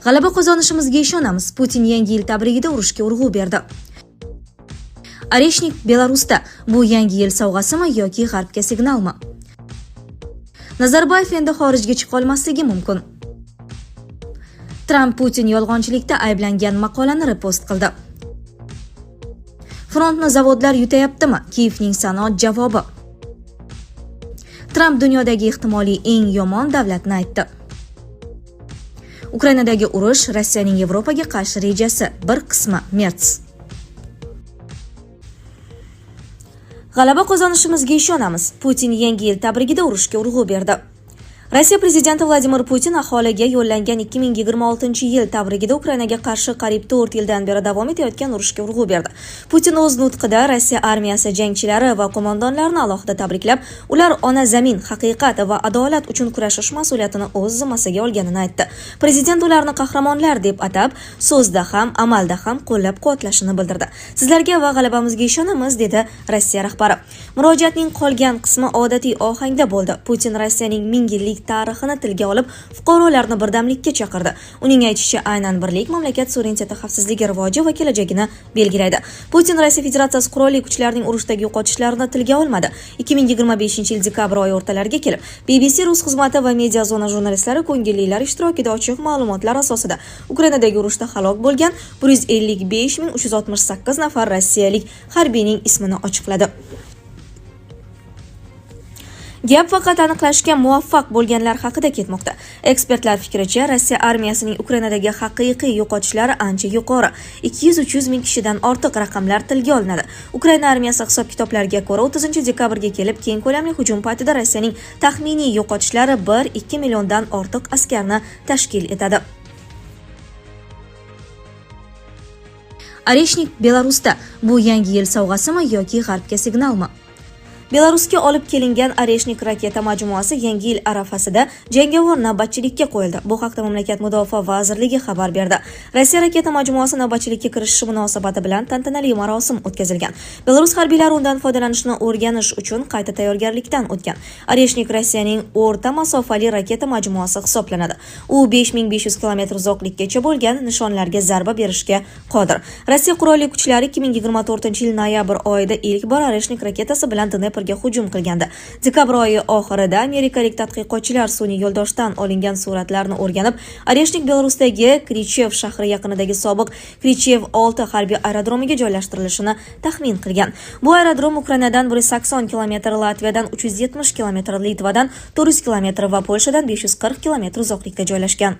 G'alaba qozonishimizga ishonamiz. Putin yangi yil tabrigida urushga urg'u berdi. Areshnik Belarusda bu yangi yil sovg'asimi yoki g'arbga signalmi? Nazarboyev endi xorijga chiqa olmasligi mumkin. Tramp Putin yolg'onchilikda ayblangan maqolani repost qildi. Frontni zavodlar yutayaptimi? Kiyevning sanoat javobi. Tramp dunyodagi ehtimoliy eng yomon davlatni aytdi. Ukrainadagi urush Rossiyaning Yevropaga qarshi rejasi bir qismi Merts. G'alaba qozonishimizga ishonamiz. Putin yangi yil tabrigida urushga urg'u berdi. Rossiya prezidenti Vladimir Putin aholiga yo'llangan 2026-yil tabrigida Ukrainaga qarshi qariyb 4 yildan beri davom etayotgan urushga urg'u berdi. Putin o'z nutqida Rossiya armiyasi jangchilari va qo'mondonlarini alohida tabriklab, ular ona zamin, haqiqat va adolat uchun kurashish mas'uliyatini o'z zimmasiga olganini aytdi. Prezident ularni qahramonlar deb atab, so'zda ham, amalda ham qo'llab-quvvatlashini bildirdi. Sizlarga va g'alabamizga ishonamiz, dedi Rossiya rahbari. Murojaatning qolgan qismi odatiy ohangda bo'ldi. Putin Rossiyaning 1000 yillik tarixini tilga olib, fuqarolarni birdamlikka chaqirdi. Uning aytishicha, aynan birlik mamlakat suvereniteti, xavfsizligi, rivoji va kelajagini belgilaydi. Putin Rossiya Federatsiyasi qurolli kuchlarining urushdagi yo'qotishlarini tilga olmadi. 2025-yil dekabr oyi o'rtalariga kelib, BBC rus xizmati va media zona jurnalistlari ko'ngillilar ishtirokida ochiq ma'lumotlar asosida Ukrainadagi urushda halok bo'lgan 155.368 nafar rossiyalik harbiyning ismini ochiqladi. Gap faqat aniqlashga muvaffaq bo'lganlar haqida ketmoqda. Ekspertlar fikricha, Rossiya armiyasining Ukrainadagi haqiqiy yo'qotishlari ancha yuqori. 200-300 ming kishidan ortiq raqamlar tilga olinadi. Ukraina armiyasi hisob-kitoblariga ko'ra 30-dekabrga kelib, keng ko'lamli hujum paytida Rossiyaning taxminiy yo'qotishlari 1-2 milliondan ortiq askarni tashkil etadi. Areshnik Belarusda bu yangi yil sovg'asimi yoki g'arbga signalmi? Belarusga olib kelingan Areshnik raketa majmuasi yangi yil arafasida jangovar navbatchilikka qo'yildi. Bu haqda mamlakat mudofaa vazirligi xabar berdi. Rossiya raketa majmuasi navbatchilikka kirishishi munosabati bilan tantanali marosim o'tkazilgan. Belarus harbiylari undan foydalanishni o'rganish uchun qayta tayyorgarlikdan o'tgan. Areshnik Rossiyaning o'rta masofali raketa majmuasi hisoblanadi. U 5500 km uzoqlikkacha bo'lgan nishonlarga zarba berishga qodir. Rossiya qurolli kuchlari 2024-yil noyabr oyida ilk bor Areshnik raketasi bilan Dneprga hujum qilgandi. Dekabr oyi oxirida amerikalik tadqiqotchilar sun'iy yo'ldoshdan olingan suratlarni o'rganib, Areshnik Belarusdagi Krichev shahri yaqinidagi sobiq Krichev 6 harbiy aerodromiga joylashtirilishini taxmin qilgan. Bu aerodrom Ukrainadan 180 km, Latviyadan 370 km, Litvadan 400 km va Polshadan 540 km uzoqlikda joylashgan.